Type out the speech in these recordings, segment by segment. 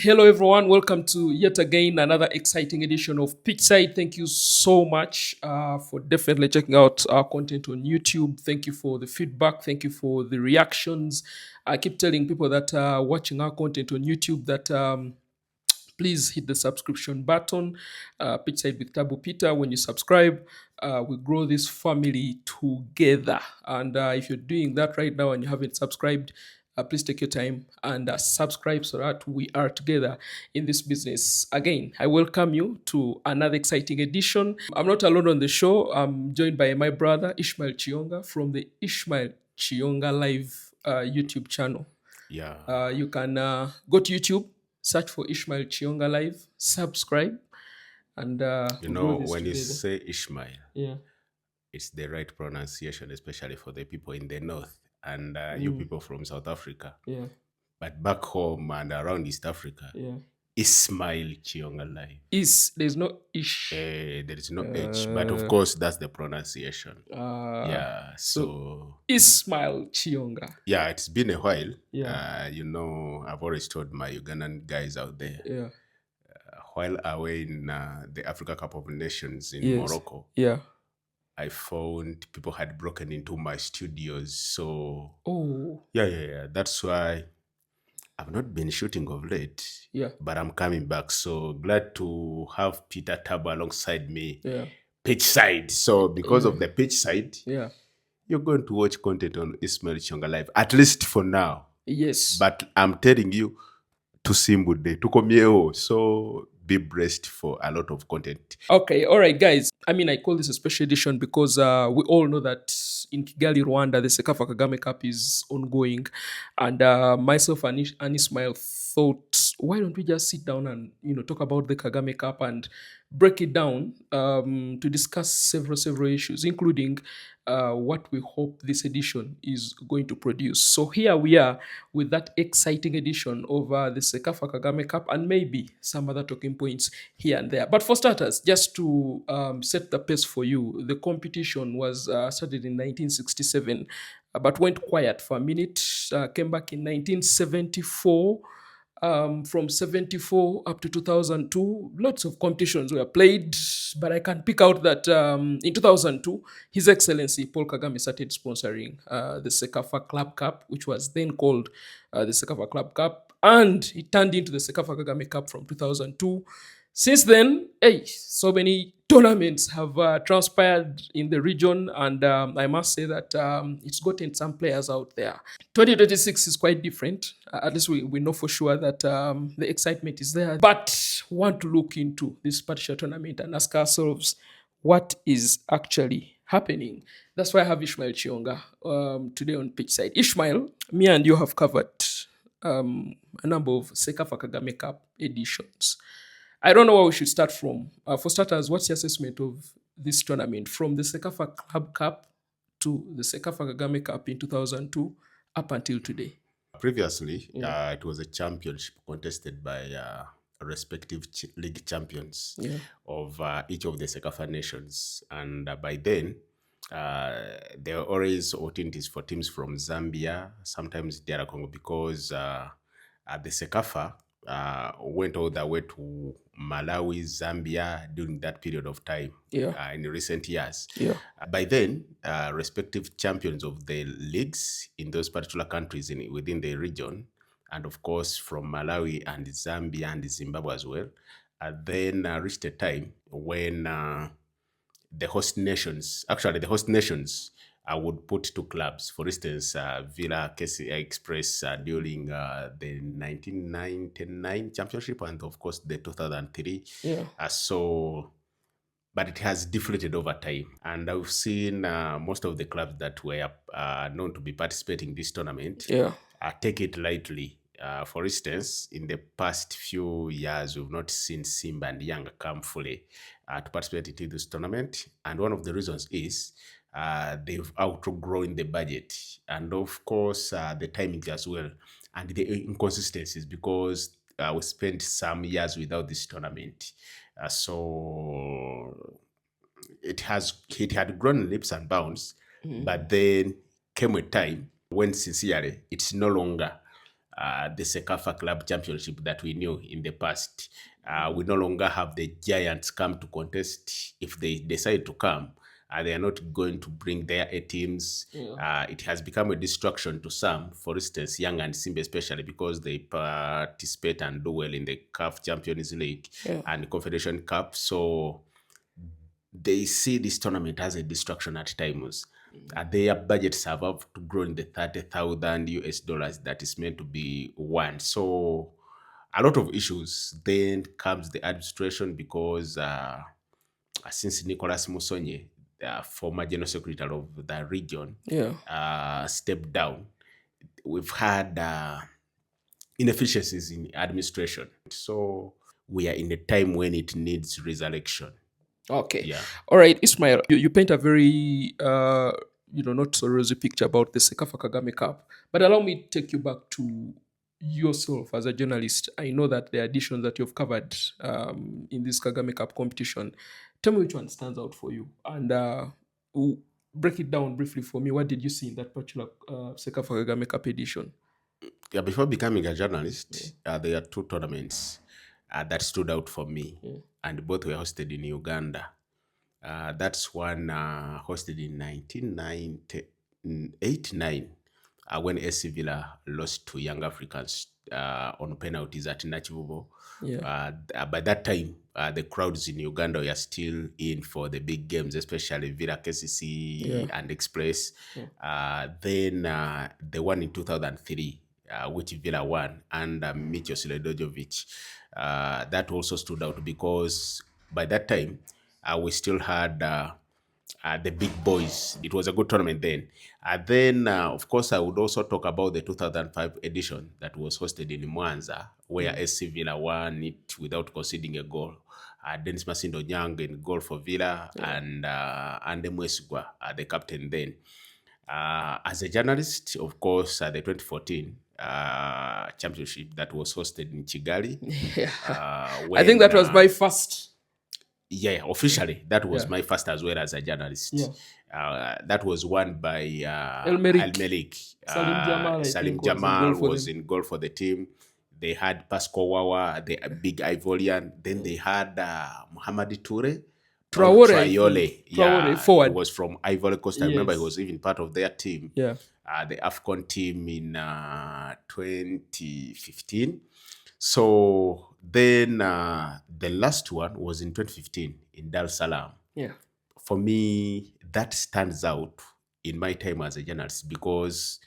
Hello, everyone. Welcome to yet again another exciting edition of Pitchside. Thank you so much for definitely checking out our content on YouTube. Thank you for the feedback. Thank you for the reactions. I keep telling people that are watching our content on YouTube that please hit the subscription button. Pitchside with Tabu Peter. When you subscribe, we grow this family together. And if you're doing that right now and you haven't subscribed, please take your time and subscribe so that we are together in this business. Again, I welcome you to another exciting edition. I'm not alone on the show. I'm joined by my brother, Ishmael Chionga, from the Ishmael Chionga Live YouTube channel. Yeah. You can go to YouTube, search for Ishmael Chionga Live, subscribe, and You we grow know, this when you together. say Ishmael, Yeah. it's the right pronunciation, especially for the people in the north and you people from South Africa. Yeah. But back home and around East Africa, Yeah. Ismail Chiongalai. There's no ish. There is no H, but of course, that's the pronunciation. Yeah, So so Ismail Chionga. yeah, it's been a while. Yeah. You know, I've always told my Ugandan guys out there, Yeah. while away in the Africa Cup of Nations in Yes. Morocco, Yeah. I found people had broken into my studios. So Oh. yeah. That's why I've not been shooting of late. Yeah. But I'm coming back. So glad to have Peter Tabo alongside me. Yeah. Pitch side. So because Yeah. of the pitch side, Yeah. you're going to watch content on Ismail Chonga Live, at least for now. Yes. But I'm telling you, to Simbude, to Komieo. So be braced for a lot of content. Okay, all right, guys. I mean, I call this a special edition because we all know that in Kigali, Rwanda, the Cecafa Kagame Cup is ongoing, and myself and Ismail thought, why don't we just sit down and talk about the Kagame Cup and break it down to discuss several issues, including what we hope this edition is going to produce. So here we are with that exciting edition of the Cecafa Kagame Cup and maybe some other talking points here and there. But for starters, just to set the pace for you, the competition was started in 1967, but went quiet for a minute, came back in 1974. From 74 up to 2002, lots of competitions were played, but I can pick out that in 2002, His Excellency Paul Kagame started sponsoring the Cecafa Club Cup, which was then called the Cecafa Club Cup, and it turned into the Cecafa Kagame Cup from 2002. Since then, so many tournaments have transpired in the region, and I must say that it's gotten some players out there. 2026 is quite different. At least we know for sure that the excitement is there. But want to look into this particular tournament and ask ourselves what is actually happening. That's why I have Ishmael Chionga today on pitch side. Ishmael, me and you have covered a number of Cecafa Kagame Cup editions. I don't know where we should start from. For starters, what's your assessment of this tournament from the Cecafa Club Cup to the Cecafa Kagame Cup in 2002 up until today? Previously, it was a championship contested by respective league champions of each of the Cecafa nations. And by then, there were always opportunities for teams from Zambia, sometimes DR Congo, because the Cecafa went all the way to Malawi, Zambia during that period of time in recent years. By then, respective champions of the leagues in those particular countries within the region, and of course from Malawi and Zambia and Zimbabwe as well, then reached a time when the host nations would put two clubs. For instance, Villa KC Express during the 1999 championship and of course the 2003. But it has deflated over time. And I've seen most of the clubs that were known to be participating in this tournament take it lightly. For instance, in the past few years, we've not seen Simba and Yanga come fully to participate in this tournament. And one of the reasons is they've outgrown the budget. And of course, the timing as well. And the inconsistencies because we spent some years without this tournament. So it had grown leaps and bounds, but then came a time when sincerely it's no longer the Cecafa Club Championship that we knew in the past. We no longer have the giants come to contest. If they decide to come, they are not going to bring their A teams. It has become a distraction to some, for instance, Young and Simba especially, because they participate and do well in the CAF Champions League and Confederation Cup. So they see this tournament as a distraction at times. Their budgets have up to grow in the 30,000 US dollars that is meant to be won. So a lot of issues. Then comes the administration because since Nicolas Musonye, the former general secretary of the region, stepped down, we've had inefficiencies in administration. So we are in a time when it needs resurrection. Okay. Yeah. All right, Ismail, you paint a very, not so rosy picture about the Cecafa Kagame Cup. But allow me to take you back to yourself as a journalist. I know that the editions that you've covered in this Kagame Cup competition, tell me which one stands out for you. And break it down briefly for me. What did you see in that particular Cecafa Kagame Cup edition? Yeah, before becoming a journalist, there are two tournaments that stood out for me, and both were hosted in Uganda. That's one hosted in 1989 when AC Villa lost to Young Africans on penalties at Nachivubo. By that time, the crowds in Uganda were still in for the big games, especially Villa KCC and Express. Then the one in 2003, which Villa won, and Micho Siledojovic. That also stood out because by that time, we still had the big boys. It was a good tournament then. Then, of course, I would also talk about the 2005 edition that was hosted in Mwanza, where SC Villa won it without conceding a goal. Dennis Masindo Nyang in goal for Villa, and Ande Mwesugwa, the captain then. As a journalist, of course, the 2014 championship that was hosted in Kigali. I think that was my first. Yeah, officially, that was my first as well as a journalist. That was won by El Melik. Salim Jamal was in goal for the team. They had Pascal Wawa, the big Ivorian. Then they had Muhammad Traore, forward. He was from Ivory Coast. I remember he was even part of their team. The AFCON team in 2015. So then the last one was in 2015 in Dar es Salaam. For me, that stands out in my time as a journalist because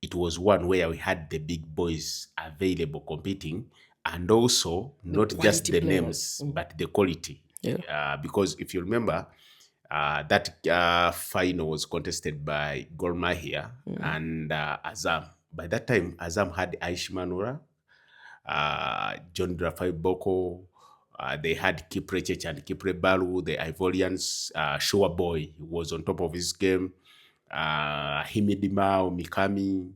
it was one where we had the big boys available competing, and also not just the names, but the quality. Because if you remember, that final was contested by Gor Mahia and Azam. By that time, Azam had Aish Manura, John Rafai Boko, they had Kipre Chech and Kipre Balu, the Ivorians. Showa Boy was on top of his game. Himidimao, Mikami,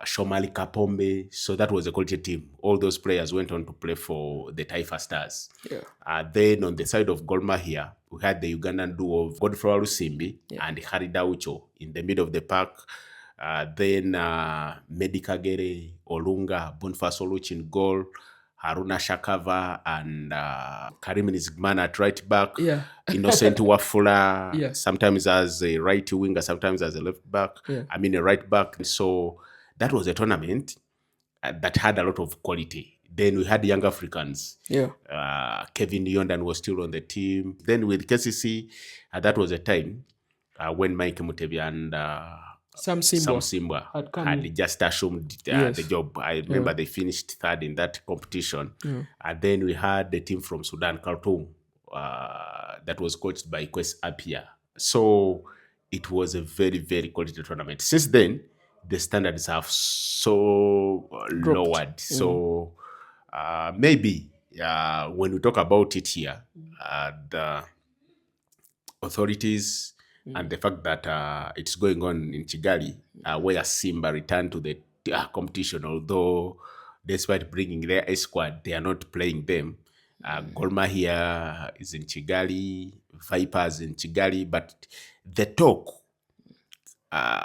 Shomali Kapombe. So that was a quality team. All those players went on to play for the Taifa Stars. Then on the side of Gor Mahia, we had the Ugandan duo of Godfrey Lusimbi and Harry Daucho in the middle of the park. Then Medi Kagere, Olunga, Boniface Oluch in goal, Haruna Shakava and Karim Nizigman at right back. Innocent Wafula, sometimes as a right winger, sometimes as a left back. I mean a right back. So that was a tournament that had a lot of quality. Then we had young Africans. Kevin Yondan was still on the team. Then with KCC, that was a time when Mike Mutebi and Sam Simba had just assumed the job. I remember they finished third in that competition. And then we had the team from Sudan, Khartoum, that was coached by Kwes Apia. So it was a very, very quality tournament. Since then, the standards have so lowered. So maybe when we talk about it here, the authorities and the fact that it's going on in Kigali, where Simba returned to the competition, although despite bringing their A squad, they are not playing them. Gor Mahia is in Kigali, Vipers in Kigali, but the talk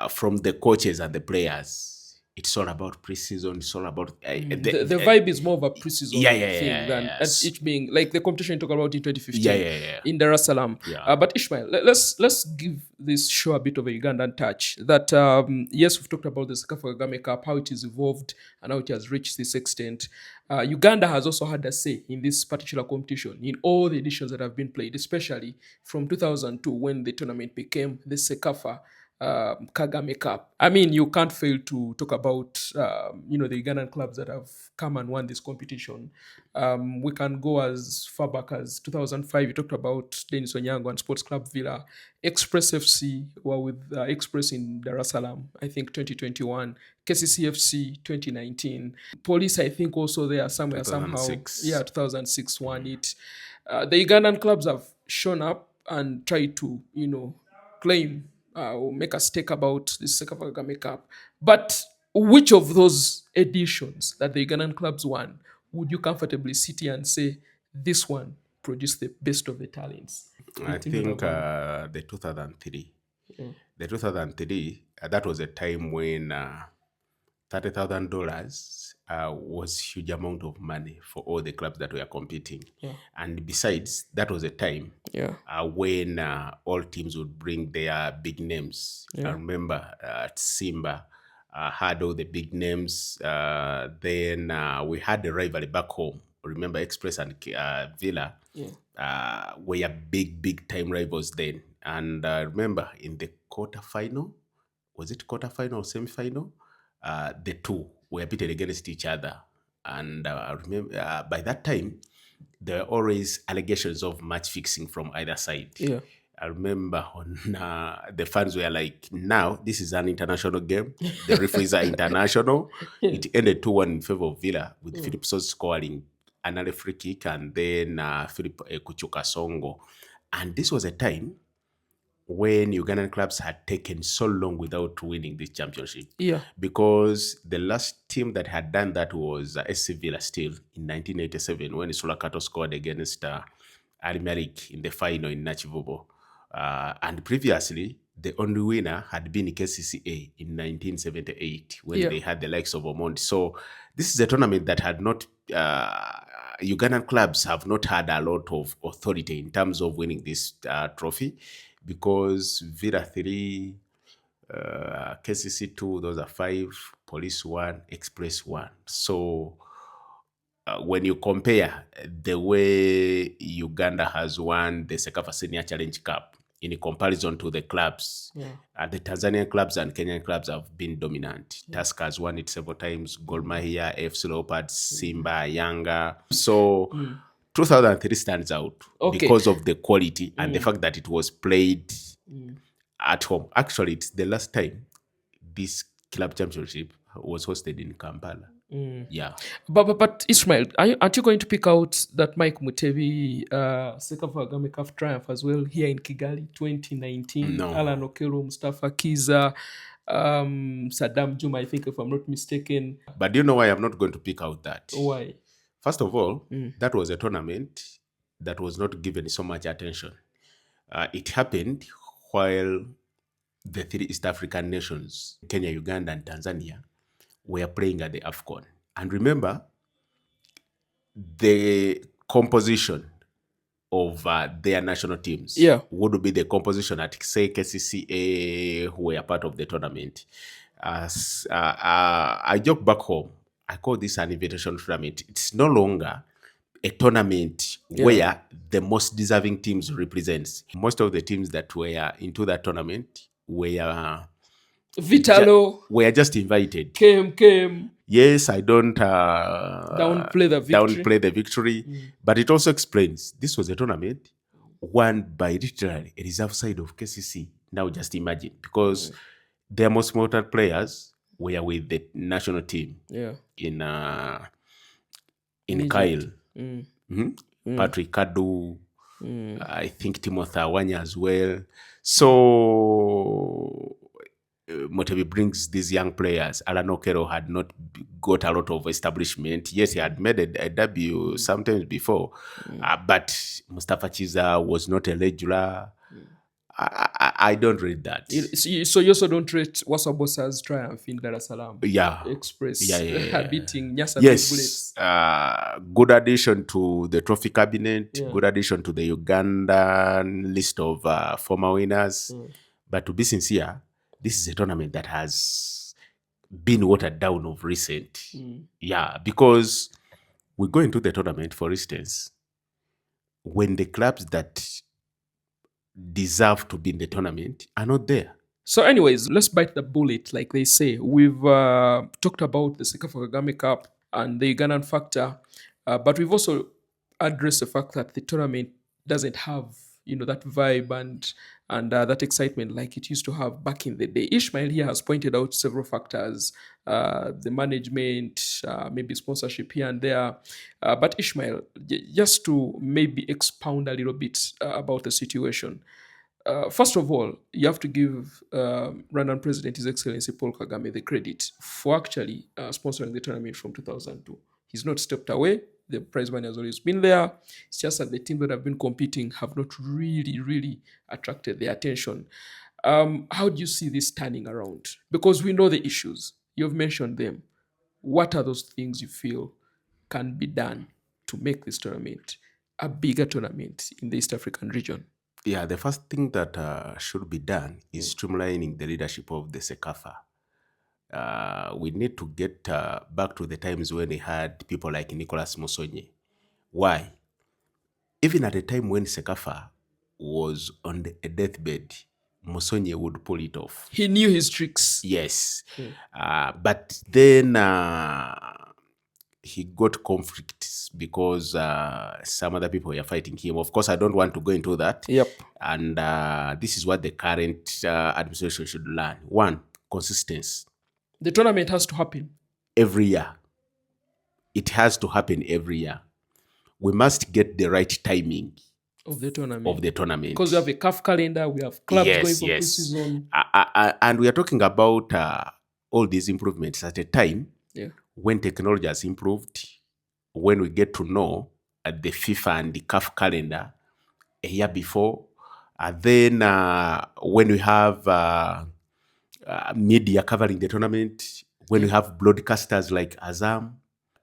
from the coaches and the players it's all about pre-season. It's all about The vibe is more of a pre-season thing than yes. each being like the competition you talk about in 2015 Yeah. in Dar es Salaam. Yeah. But Ishmael, let's give this show a bit of a Ugandan touch. That yes, we've talked about the Cecafa Kagame Cup, how it has evolved and how it has reached this extent. Uganda has also had a say in this particular competition in all the editions that have been played, especially from 2002 when the tournament became the Cecafa Kagame Cup. I mean, you can't fail to talk about the Ugandan clubs that have come and won this competition. We can go as far back as 2005. You talked about Dennis Onyango and Sports Club Villa. Express FC were with Express in Dar es Salaam, I think 2021. KCCFC 2019. Police, I think also there somewhere somehow. 2006. Yeah, 2006 won it. The Ugandan clubs have shown up and tried to, claim or make a stake about this Cecafa Kagame Cup. But which of those editions that the Ugandan clubs won would you comfortably sit here and say this one produced the best of the talents? I think the 2003. The 2003, that was a time when $30,000 was huge amount of money for all the clubs that were competing. And besides, that was a time when all teams would bring their big names. I remember Simba had all the big names. Then we had the rivalry back home. Remember, Express and Villa were big time rivals then. And remember, in the quarterfinal, was it quarterfinal or semi-final? The two were pitted against each other. And remember, by that time, there were always allegations of match fixing from either side. I remember on the fans were like, now this is an international game. The referees are international. It ended 2-1 in favor of Villa, with Philip Sos scoring another free kick and then Philip Kuchuka Songo. And this was a time when Ugandan clubs had taken so long without winning this championship. Because the last team that had done that was SC Villa still in 1987 when Sulakato scored against Ali Malik in the final in Nachivubo. And previously, the only winner had been KCCA in 1978 when they had the likes of Omondi. So this is a tournament that had not... Ugandan clubs have not had a lot of authority in terms of winning this trophy, because Villa 3, KCC 2, those are 5, Police 1, Express 1. So when you compare the way Uganda has won the Cecafa Senior Challenge Cup in comparison to the clubs, the Tanzanian clubs and Kenyan clubs have been dominant. Tusker has won it several times, Gor Mahia, FC Leopards, Simba, Yanga. So 2003 stands out because of the quality and the fact that it was played at home. Actually, it's the last time this club championship was hosted in Kampala. But Ishmael, aren't you going to pick out that Mike Mutebi Cecafa Kagame Cup triumph as well here in Kigali 2019? No. Alan Okero, Mustafa Kiza, Saddam Juma, I think, if I'm not mistaken. But do you know why I'm not going to pick out that? Why? First of all, that was a tournament that was not given so much attention. It happened while the 3 East African nations, Kenya, Uganda, and Tanzania, were playing at the AFCON. And remember, the composition of their national teams would be the composition at, say, KCCA, who were part of the tournament. I joke back home, I call this an invitation tournament. It's no longer a tournament where the most deserving teams represents. Most of the teams that were into that tournament were Vitalo. Were just invited. Came. Yes, I don't downplay the victory. But it also explains this was a tournament won by literally a reserve side of KCC. Now just imagine, because their most important players were with the national team in Kyle. Patrick Kadu, I think Timothy Awanya as well. So Motebi brings these young players. Alan Okero had not got a lot of establishment. Yes, he had made a debut sometimes before, but Mustafa Chiza was not a regular. I don't read that. So you also don't rate Wasabosa's triumph in Dar es Salaam Yeah. Express beating Nyasa Big Yes. Bullets. Good addition to the trophy cabinet, Yeah. good addition to the Ugandan list of former winners. But to be sincere, this is a tournament that has been watered down of recent. Yeah, because we go into the tournament, for instance, when the clubs that deserve to be in the tournament are not there. So, anyways, let's bite the bullet, like they say. We've talked about the Cecafa Kagame Cup and the Ugandan factor, but we've also addressed the fact that the tournament doesn't have, that vibe and that excitement like it used to have back in the day. Ishmael here has pointed out several factors, the management, maybe sponsorship here and there. But Ishmael, just to maybe expound a little bit about the situation. First of all, you have to give Rwandan President, His Excellency Paul Kagame, the credit for actually sponsoring the tournament from 2002. He's not stepped away. The prize money has always been there. It's just that the teams that have been competing have not really attracted their attention. How do you see this turning around? Because we know the issues. You've mentioned them. What are those things you feel can be done to make this tournament a bigger tournament in the East African region? Yeah, the first thing that should be done is streamlining the leadership of the Cecafa. We need to get back to the times when they had people like Nicholas Musonye. Why? Even at the time when Cecafa was on a deathbed, Musonye would pull it off. He knew his tricks. Yes. But then he got conflicts because some other people were fighting him. Of course, I don't want to go into that. Yep. And this is what the current administration should learn. One, consistency. The tournament has to happen every year. It has to happen every year. We must get the right timing of the tournament. Because we have a CAF calendar, we have clubs going for pre-season. And we are talking about all these improvements at a time when technology has improved, when we get to know the FIFA and the CAF calendar a year before, then when we have media covering the tournament, when we have broadcasters like Azam.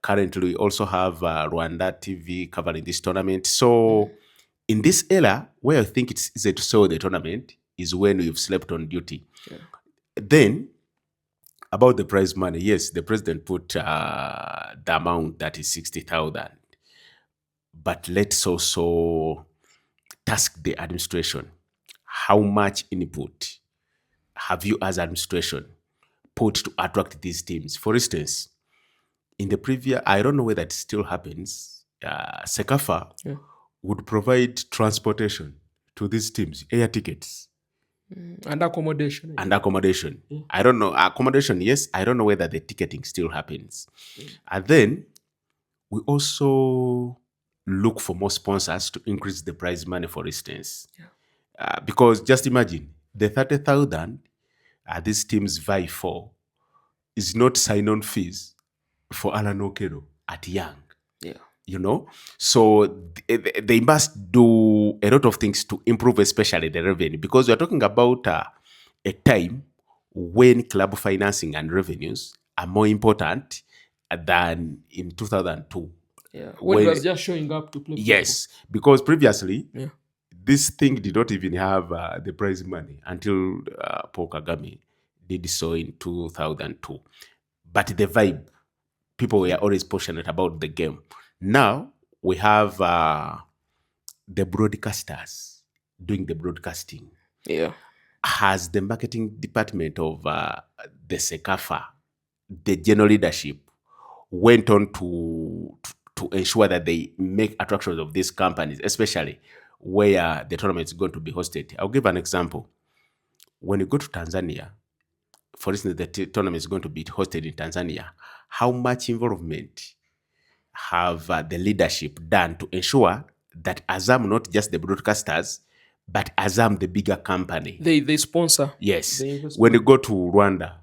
Currently, we also have Rwanda TV covering this tournament. So in this era, where I think it's easy to sell the tournament is when we've slept on duty. Then, about the prize money, yes, the president put the amount that is 60,000. But let's also task the administration. How much input have you as administration put to attract these teams? For instance, in the previous, I don't know whether it still happens, Cecafa would provide transportation to these teams, air tickets. And accommodation. I don't know. Accommodation, yes. I don't know whether the ticketing still happens. And then we also look for more sponsors to increase the prize money, for instance. Because just imagine, the 30,000 these teams vie for is not sign-on fees for Alan Okero at Young. So they must do a lot of things to improve, especially the revenue, because we're talking about a time when club financing and revenues are more important than in 2002. When it was just showing up to play football. Yes, because previously, this thing did not even have the prize money until Paul Kagame did so in 2002. But the vibe, people were always passionate about the game. Now we have the broadcasters doing the broadcasting. Has the marketing department of the Cecafa, the general leadership, went on to ensure that they make attractions of these companies, especially where the tournament is going to be hosted. I'll give an example. When you go to Tanzania, for instance, the tournament is going to be hosted in Tanzania. How much involvement have the leadership done to ensure that Azam, not just the broadcasters, but Azam, the bigger company, they sponsor? Yes. When you go to Rwanda,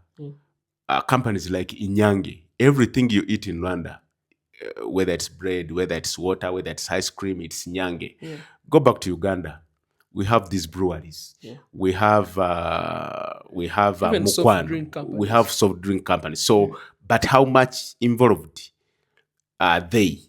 companies like Inyange, everything you eat in Rwanda, whether it's bread, whether it's water, whether it's ice cream, it's Nyange. Go back to Uganda. we have these breweries. Yeah. We have Even soft drink Mukwan. We have companies. soft drink companies. So, but how much involved are they?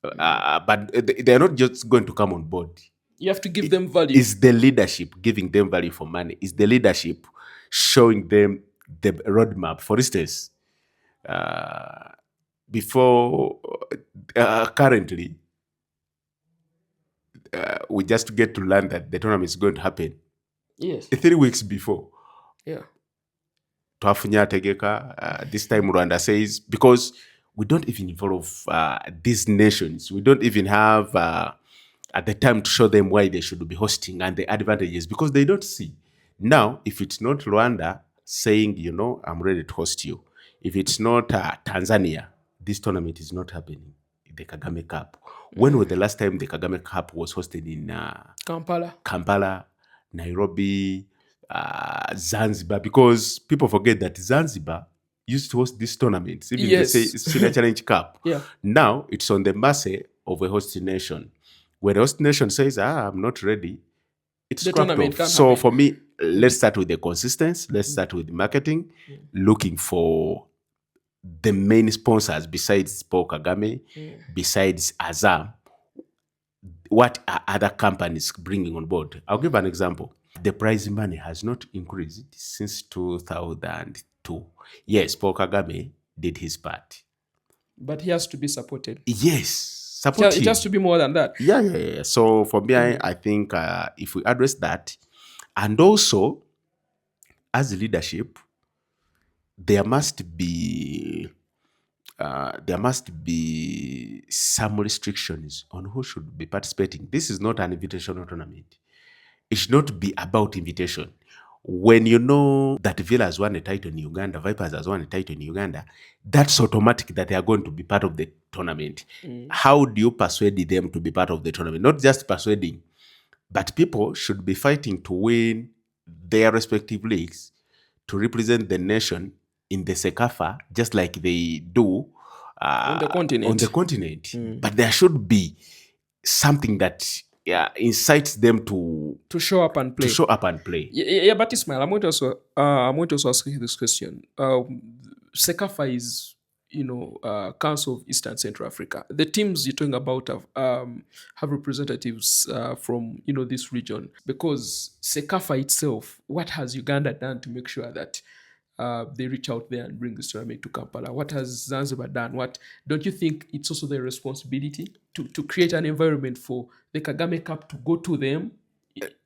But they are not just going to come on board. You have to give them value. Is the leadership giving them value for money? Is the leadership showing them the roadmap? For instance, before currently, we just get to learn that the tournament is going to happen. Yes. 3 weeks before. Yeah. Twafunya tegeka. This time Rwanda says, because we don't even involve these nations. We don't even have at the time to show them why they should be hosting and the advantages, because they don't see. Now, if it's not Rwanda saying, I'm ready to host you, if it's not Tanzania, this tournament is not happening. The Kagami Cup. When was the last time the Kagami Cup was hosted in Kampala, Nairobi, Zanzibar? Because people forget that Zanzibar used to host these tournaments, even Yes. the Senior Challenge Cup. Yeah. Now it's on the mercy of a hosting nation. When the host nation says, I'm not ready, it's The scrapped tournament off. can't So happen. for me, let's start with the consistency. Let's start with marketing, looking for the main sponsors besides Paul Kagame, besides Azam. What are other companies bringing on board? I'll give an example. The prize money has not increased since 2002. Yes, Paul Kagame did his part. But he has to be supported. Yes, support It him. has to be more than that. Yeah. So for me, I think if we address that, and also as leadership, there must be some restrictions on who should be participating. This is not an invitational tournament. It should not be about invitation. When you know that Villa has won a title in Uganda, Vipers has won a title in Uganda, that's automatic that they are going to be part of the tournament. How do you persuade them to be part of the tournament? Not just persuading, but people should be fighting to win their respective leagues to represent the nation in the Cecafa, just like they do On the continent. on the continent. But there should be something that incites them to show up and play. Yeah, but Ismail, I'm going to also ask you this question. Cecafa is, Council of Eastern Central Africa. The teams you're talking about have representatives from this region, because Cecafa itself, what has Uganda done to make sure that they reach out there and bring this tournament to Kampala? What has Zanzibar done? What don't you think it's also their responsibility to create an environment for the Kagame Cup to go to them?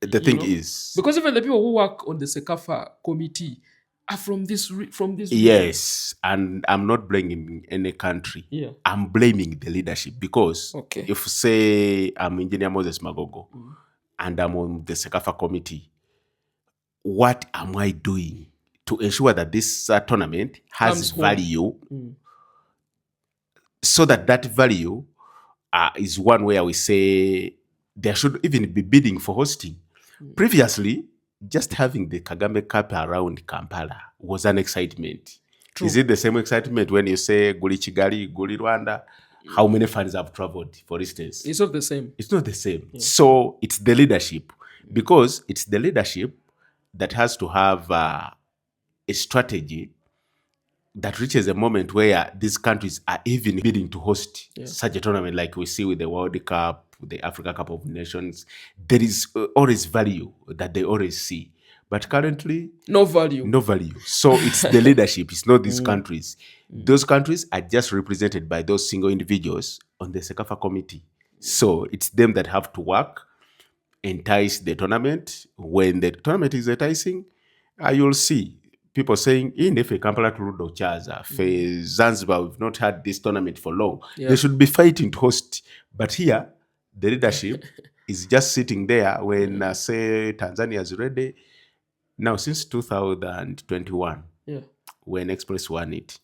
The thing is, because even the people who work on the Cecafa committee are from this region. Yes, and I'm not blaming any country. Yeah. I'm blaming the leadership, because Okay. if say I'm Engineer Moses Magogo and I'm on the Cecafa committee, what am I doing to ensure that this tournament has Comes home. value, so that value is one where we say there should even be bidding for hosting. Previously, just having the Kagame Cup around Kampala was an excitement. True. Is it the same excitement when you say Guli Kigali, Guli Rwanda? How many fans have traveled, for instance? It's not the same. It's not the same. Yeah. So it's the leadership, because it's the leadership that has to have a strategy that reaches a moment where these countries are even bidding to host such a tournament, like we see with the World Cup, the Africa Cup of Nations. There is always value that they always see. But currently, no value. So it's the leadership. It's not these countries. Those countries are just represented by those single individuals on the Cecafa committee. So it's them that have to work, entice the tournament. When the tournament is enticing, you'll see people saying, in if a Kampala Turudo Chaza, for Zanzibar, we've not had this tournament for long. Yeah. They should be fighting to host. But here, the leadership is just sitting there when, say, Tanzania is ready. Now, since 2021, when Express won it,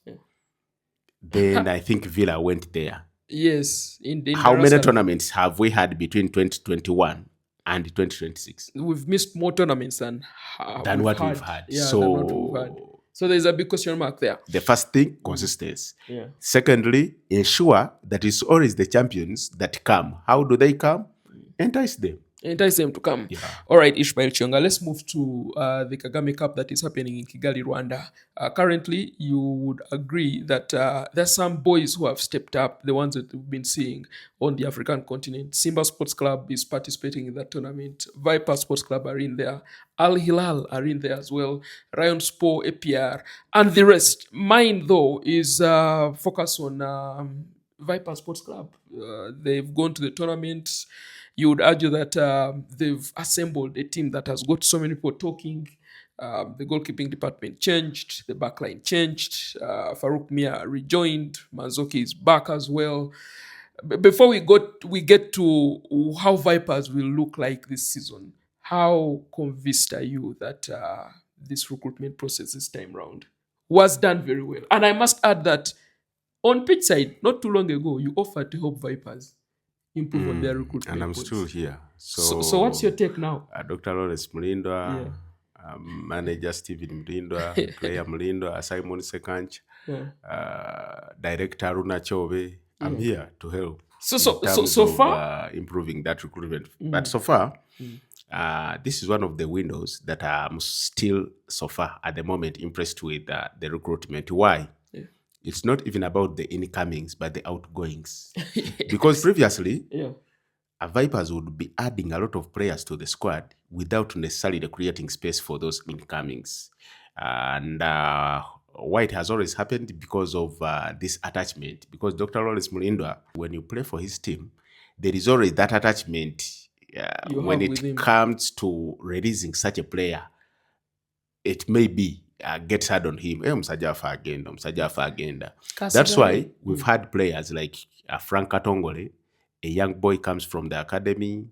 then I think Villa went there. Yes. How many tournaments have we had between 2021 and 2026? We've missed more tournaments than what we've had. Yeah, than what we've had. So there's a big question mark there. The first thing, consistency. Yeah. Secondly, ensure that it's always the champions that come. How do they come? Entice them. entice them to come. Yeah. All right, Ishmael Chionga, let's move to the Kagami Cup that is happening in Kigali, Rwanda. Currently, you would agree that there's some boys who have stepped up, the ones that we've been seeing on the African continent. Simba Sports Club is participating in that tournament. Viper Sports Club are in there. Al Hilal are in there as well. Rayon Sport, APR, and the rest. Mine, though, is focus on Viper Sports Club. They've gone to the tournament. You would argue that they've assembled a team that has got so many people talking. The goalkeeping department changed, the backline changed. Farouk Mia rejoined. Manzoki is back as well. Before we get to how Vipers will look like this season, how convinced are you that this recruitment process this time round was done very well? And I must add that on pitch side, not too long ago, you offered to help Vipers improve on their recruitment. And I'm still here. So what's your take now? Dr. Lawrence Mlindwa, manager Steven Mlindwa, player Mlindwa, Simon Sekanch, director Aruna Chove. I'm here to help. So far, improving that recruitment. But so far, this is one of the windows that I'm still, so far, at the moment, impressed with the recruitment. Why? It's not even about the incomings, but the outgoings. Because previously, Vipers would be adding a lot of players to the squad without necessarily creating space for those incomings. And why it has always happened because of this attachment. Because Dr. Lawrence Mulindwa, when you play for his team, there is always that attachment when it comes to releasing such a player. It may be gets hard on him. That's why we've had players like Frank Katongole, a young boy comes from the academy,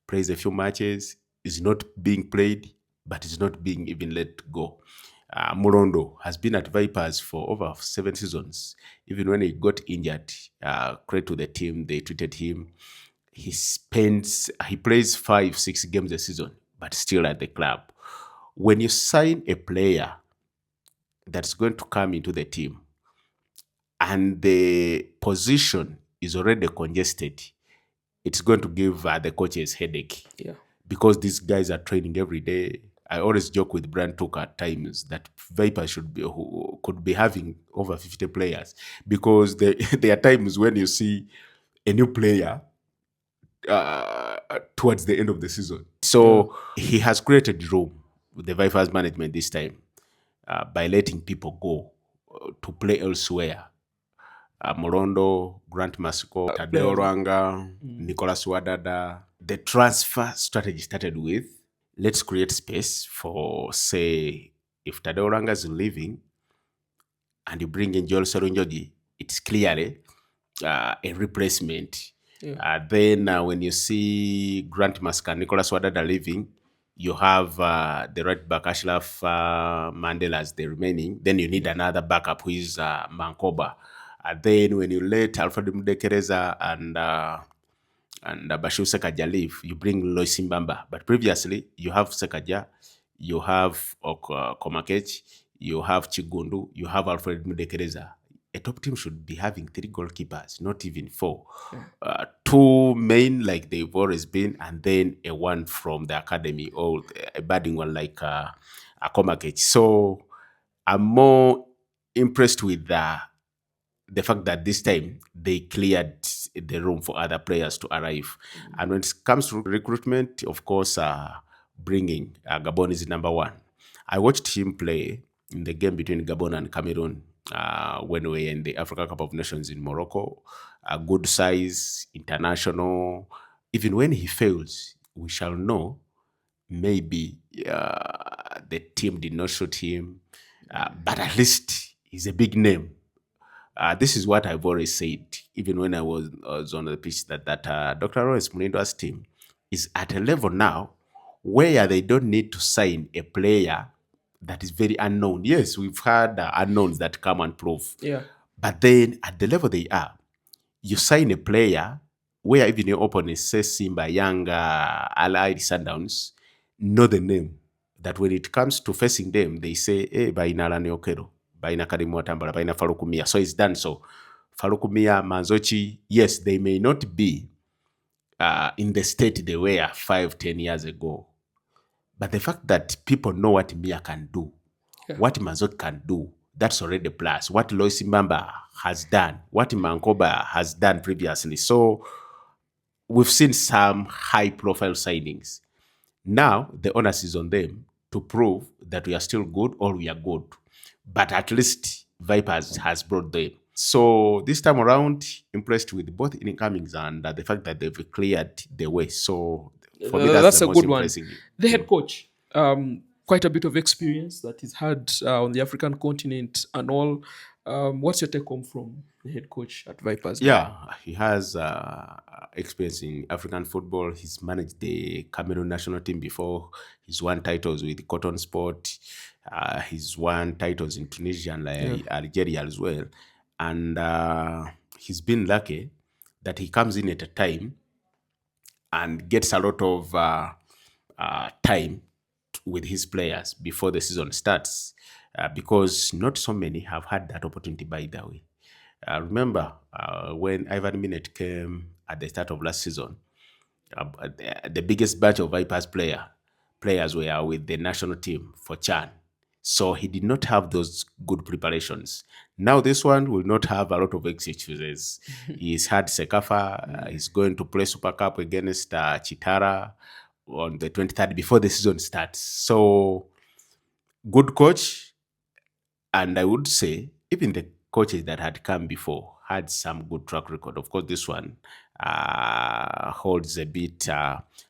plays a few matches, is not being played, but is not being even let go. Murondo has been at Vipers for over 7 seasons. Even when he got injured, credit to the team, they treated him. He plays 5-6 games a season, but still at the club. When you sign a player that's going to come into the team and the position is already congested, it's going to give the coaches headache. Because these guys are training every day. I always joke with Brand Took at times that Vipers could be having over 50 players, because there are times when you see a new player towards the end of the season. So he has created room with the Vipers management this time by letting people go to play elsewhere. Morondo, Grant Masiko, Tadeo Rwanga, Nicholas Wadada. The transfer strategy started with, let's create space for, say, if Tadeo Rwanga is leaving and you bring in Joel Serunjogi, it's clearly a replacement. Then when you see Grant Masika, Nicholas Wadada leaving, you have the right back Ashraf Mandela as the remaining. Then you need another backup who is Mankoba. Then when you let Alfred Mudekereza and Bashir Sekaja leave, you bring Lois Mbamba. But previously, you have Sekaja, you have Komakech, you have Chigundu, you have Alfred Mudekereza. A top team should be having 3 goalkeepers, not even 4. 2 main, like they've always been, and then a 1 from the academy, or a budding one like a Komakech. So I'm more impressed with the fact that this time they cleared the room for other players to arrive. And when it comes to recruitment, of course, bringing Gabon is number 1. I watched him play in the game between Gabon and Cameroon when we were in the Africa Cup of Nations in Morocco. A good size, international. Even when he fails, we shall know maybe the team did not shoot him, but at least he's a big name. This is what I've always said, even when I was on the pitch, that Dr. Lawrence Mulindwa's team is at a level now where they don't need to sign a player that is very unknown. Yes, we've had unknowns that come and prove. But then at the level they are, you sign a player where even your opponents, say Simba, Yanga, Allied, Sundowns, know the name. That when it comes to facing them, they say, hey, Baina Lani Okero, Baina Karimu Watambala, Baina Farukumia. So it's done so. Farukumia, Manzochi, yes, they may not be in the state they were 5, 10 years ago. But the fact that people know what Mia can do, what Mazot can do, that's already a plus. What Lois Mbamba has done, what Mankoba has done previously. So we've seen some high-profile signings. Now the onus is on them to prove that we are still good or we are good. But at least Vipers has brought them. So this time around, impressed with both incomings and the fact that they've cleared the way. So for me, that's That's the a most good one. impressive. The head coach, quite a bit of experience that he's had on the African continent and all. What's your take home from the head coach at Vipers now? Yeah, he has experience in African football. He's managed the Cameroon national team before. He's won titles with Cotton Sport. He's won titles in Tunisia and Algeria as well. And he's been lucky that he comes in at a time and gets a lot of time with his players before the season starts, because not so many have had that opportunity, by the way. Remember when Ivan Minette came at the start of last season, the biggest batch of Vipers players were with the national team for Chan. So he did not have those good preparations. Now this one will not have a lot of excuses. He's had Cecafa. He's going to play Super Cup against Chitara on the 23rd before the season starts. So good coach, and I would say even the coaches that had come before had some good track record. Of course, this one holds a bit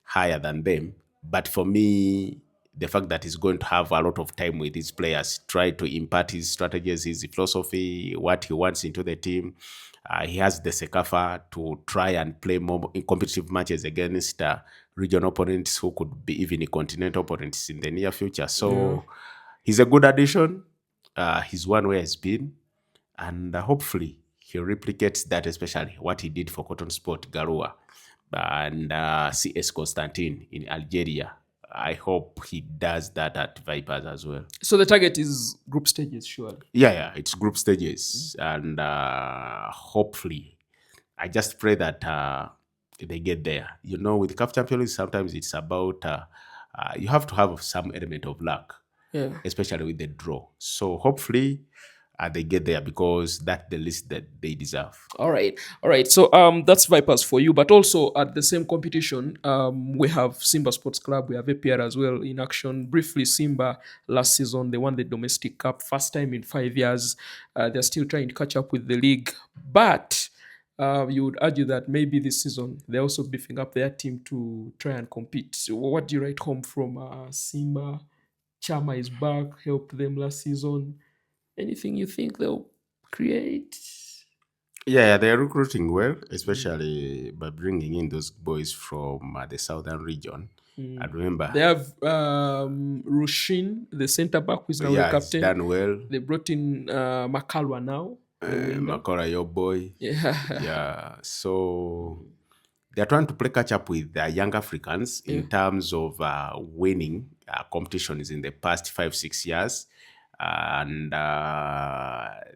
higher than them. But for me, the fact that he's going to have a lot of time with his players, try to impart his strategies, his philosophy, what he wants into the team. He has the Cecafa to try and play more in competitive matches against regional opponents who could be even continental opponents in the near future. So he's a good addition. He's one where he's been, and hopefully he replicates that, especially what he did for Cotton Sport Garua and CS Constantine in Algeria. I hope he does that at Vipers as well. So the target is group stages, surely. Yeah, it's group stages, and hopefully, I just pray that they get there. You know, with CAF Champions League, sometimes it's about you have to have some element of luck, especially with the draw. So hopefully, they get there, because that's the list that they deserve. All right. So that's Vipers for you, but also at the same competition, we have Simba Sports Club. We have APR as well in action. Briefly, Simba last season they won the domestic cup, first time in 5 years. They're still trying to catch up with the league, but you would argue that maybe this season they're also beefing up their team to try and compete. So what do you write home from Simba? Chama is back, helped them last season. Anything you think they'll create? Yeah, they're recruiting well, especially by bringing in those boys from the southern region. And remember, they have Rushin, the centre back, who is now the captain. Done well. They brought in Makalwa now. Makora, your boy. Yeah. So they're trying to play catch up with the young Africans in terms of winning competitions in the past 5-6 years. And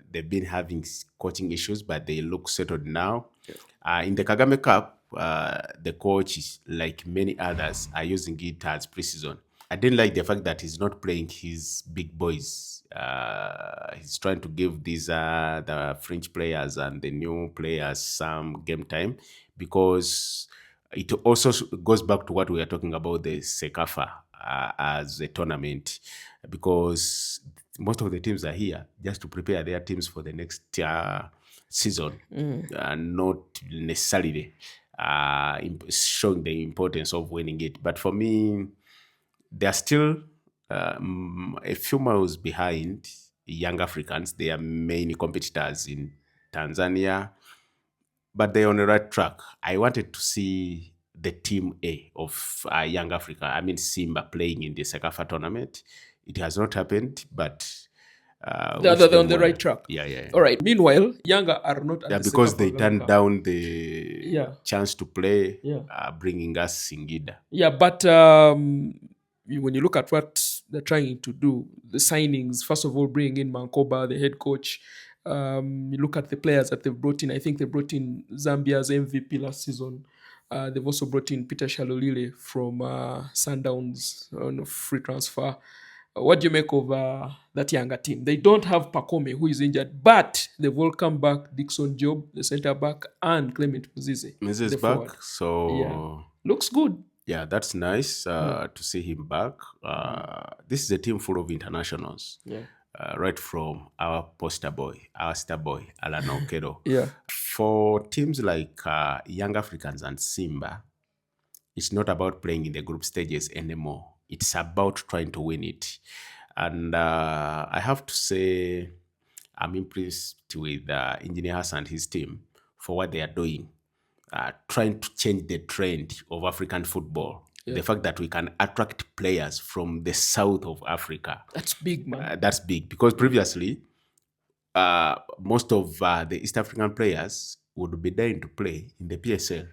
they've been having coaching issues, but they look settled now. In the Kagami Cup, the coach, like many others, are using it as preseason. I didn't like the fact that he's not playing his big boys. He's trying to give these the French players and the new players some game time, because it also goes back to what we are talking about, the Cecafa as a tournament, because most of the teams are here just to prepare their teams for the next season, and not necessarily showing the importance of winning it. But for me, they're still a few miles behind young Africans. They are main competitors in Tanzania, but they're on the right track. I wanted to see the team A of young Africa, I mean Simba, playing in the Cecafa tournament. It has not happened, but they're on the right track. Yeah. All right. Meanwhile, Yanga are not at the because Cecafa they Kagame turned Cup. down the chance to play, bringing us Singida. Yeah, but when you look at what they're trying to do, the signings, first of all, bringing in Mankoba, the head coach. You look at the players that they've brought in. I think they brought in Zambia's MVP last season. They've also brought in Peter Shalolile from Sundowns on a free transfer. What do you make of that younger team? They don't have Pacome, who is injured, but they've all come back. Dixon Job, the centre back, and Clement Muzize, Mrs. the back, forward. Yeah, so looks good. yeah, that's nice Yeah, to see him back. This is a team full of internationals, yeah, right from our poster boy, our star boy, Alan Okedo. yeah. For teams like Young Africans and Simba, it's not about playing in the group stages anymore. It's about trying to win it. And I have to say, I'm impressed with Engineer Hassan and his team for what they are doing, trying to change the trend of African football. Yeah. The fact that we can attract players from the south of Africa, That's big, man. that's big because previously, most of the East African players would be dying to play in the PSL.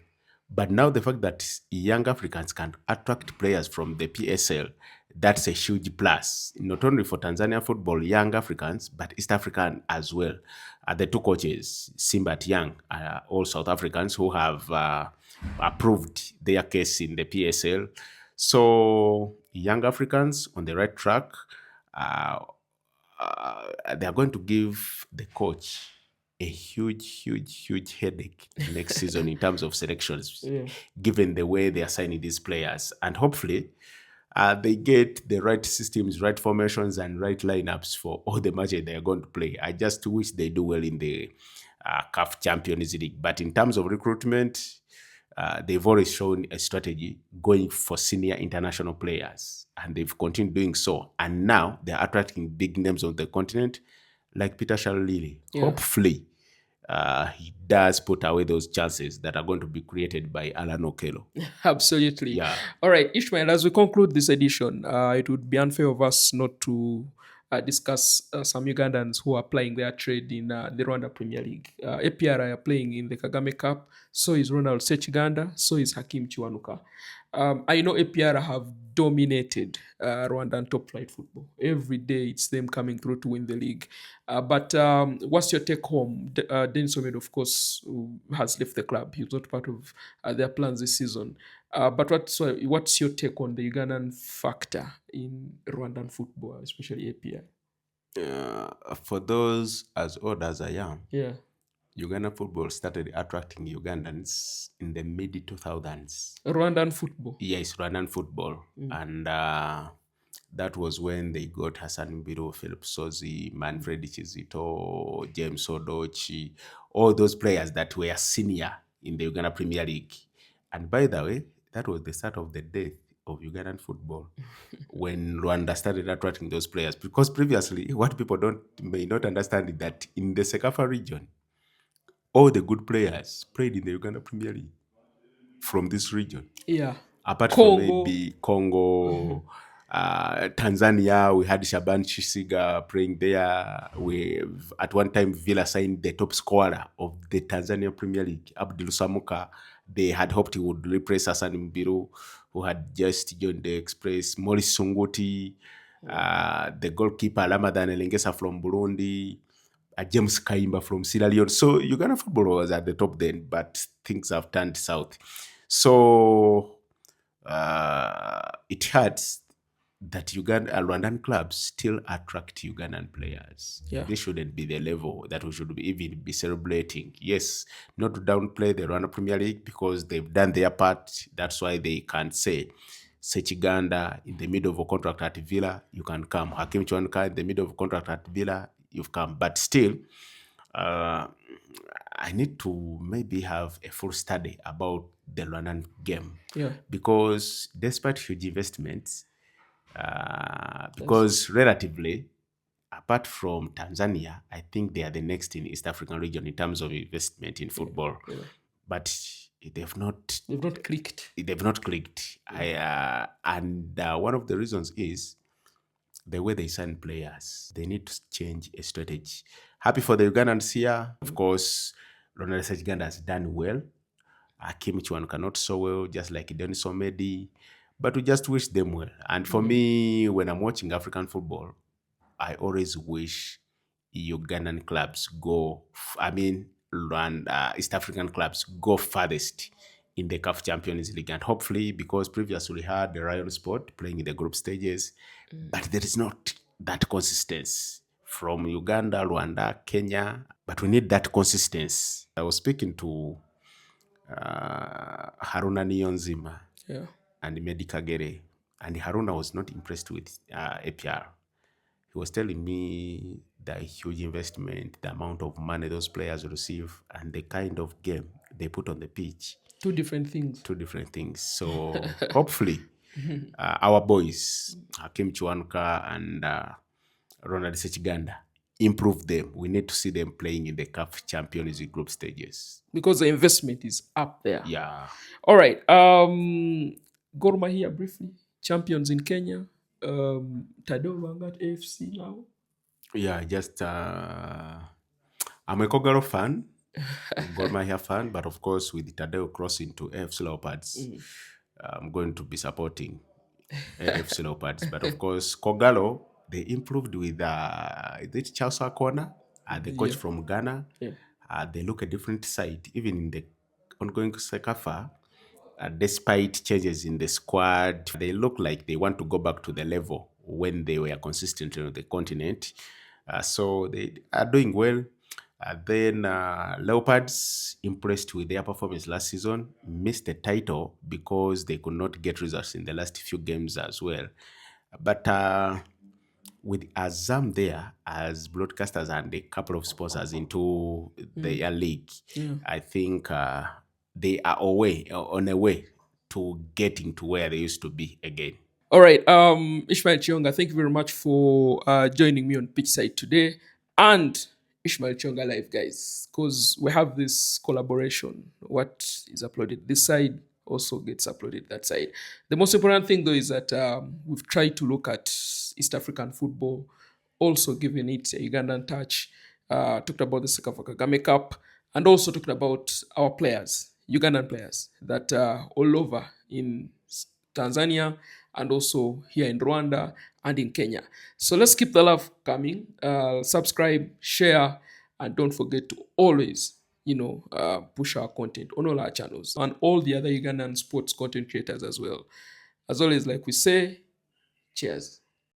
But now the fact that young Africans can attract players from the PSL, that's a huge plus, not only for Tanzania football, young Africans, but East African as well. The two coaches, Simba and Young, are all South Africans who have approved their case in the PSL. So young Africans on the right track. Uh, they are going to give the coach a huge headache next season in terms of selections, Yeah. given the way they are signing these players. And hopefully, they get the right systems, right formations, and right lineups for all the matches they are going to play. I just wish they do well in the CAF Champions League. But in terms of recruitment, they've always shown a strategy going for senior international players, and they've continued doing so. And now they're attracting big names on the continent, like Peter Shalolili. Yeah. Hopefully, he does put away those chances that are going to be created by Alan Okello. Absolutely. Yeah. All right, Ishmael, as we conclude this edition, it would be unfair of us not to discuss some Ugandans who are playing their trade in the Rwanda Premier League. APR are playing in the Kagami Cup, so is Ronald Sechiganda, so is Hakim Chiwanuka. I know APR have dominated Rwandan top flight football. Every day it's them coming through to win the league. But what's your take home? Denis Omedo, of course, who has left the club. He was not part of their plans this season. But what's your take on the Ugandan factor in Rwandan football, especially API? For those as old as I am, Yeah. Ugandan football started attracting Ugandans in the mid 2000s. Rwandan football. Yes, Rwandan football. And that was when they got Hassan Mbiro, Philip Sozi, Manfred Chizito, James Odochi, all those players that were senior in the Uganda Premier League. And by the way, that was the start of the death of Ugandan football when Rwanda started attracting those players. Because previously, what people may not understand is that in the Cecafa region, all the good players played in the Uganda Premier League from this region. Yeah. Apart Congo. from maybe Congo, Tanzania, we had Shaban Chisiga playing there. At one time, Villa signed the top scorer of the Tanzania Premier League, Abdul Samuka. They had hoped he would replace Hassan Mbiru, who had just joined the Express. Maurice Sunguti, the goalkeeper Ramadan Elengesa from Burundi, James Kaimba from Sierra Leone. So Uganda football was at the top then, but things have turned south. So it hurts that Rwandan clubs still attract Ugandan players. Yeah. This shouldn't be the level that we should even be celebrating. Yes, not to downplay the Rwanda Premier League because they've done their part. That's why they can say, Sechiganda in the middle of a contract at Villa, you can come. Hakim Chwanka in the middle of a contract at Villa, you've come. But still, I need to maybe have a full study about the Rwandan game. Yeah. Because despite huge investments, because relatively, apart from Tanzania, I think they are the next in East African region in terms of investment in football. Yeah. But they've not clicked. They've not clicked. And one of the reasons is the way they sign players. They need to change a strategy. Happy for the Ugandans here. Of course, Ronald Sechiganda has done well. Akim Chiwanuka not so well, just like Denis Omedi. But we just wish them well. And for me, when I'm watching African football, I always wish Ugandan clubs East African clubs go farthest in the CAF Champions League. And hopefully, because previously we had the Rayon Sport playing in the group stages, but there is not that consistency from Uganda, Rwanda, Kenya, but we need that consistency. I was speaking to Haruna Niyonzima Yeah. and Medi Kagere, and Haruna was not impressed with APR. He was telling me the huge investment, the amount of money those players receive, and the kind of game they put on the pitch. Two different things. Two different things. So hopefully, our boys, Hakim Chuanuka and Ronald Sechiganda, improve them. We need to see them playing in the CAF Champions League group stages. Because the investment is up there. Yeah. All right. Gor Mahia briefly. Champions in Kenya. Tadeo Vanguard AFC now. Yeah, just I'm a Kogalo fan, Gor Mahia fan, but of course with Tadeo crossing to AFC Leopards, I'm going to be supporting AFC Leopards. But of course, Kogalo, they improved with is it Charles Akona, the coach from Ghana. Yeah. They look a different side, even in the ongoing Cecafa. Despite changes in the squad, they look like they want to go back to the level when they were consistent on the continent. So they are doing well. Then Leopards, impressed with their performance last season, missed the title because they could not get results in the last few games as well. But with Azam there as broadcasters and a couple of sponsors into their league, I think they are on a way to getting to where they used to be again. All right. Ishmael Chionga, thank you very much for joining me on Pitch Side today. And Ishmael Chionga Live, guys, because we have this collaboration. What is uploaded this side also gets uploaded that side. The most important thing, though, is that we've tried to look at East African football, also giving it a Ugandan touch. Talked about the Cecafa Kagame Cup, and also talked about our players, Ugandan players, that are all over in Tanzania and also here in Rwanda and in Kenya. So let's keep the love coming. Subscribe, share, and don't forget to always, push our content on all our channels and all the other Ugandan sports content creators as well. As always, like we say, cheers.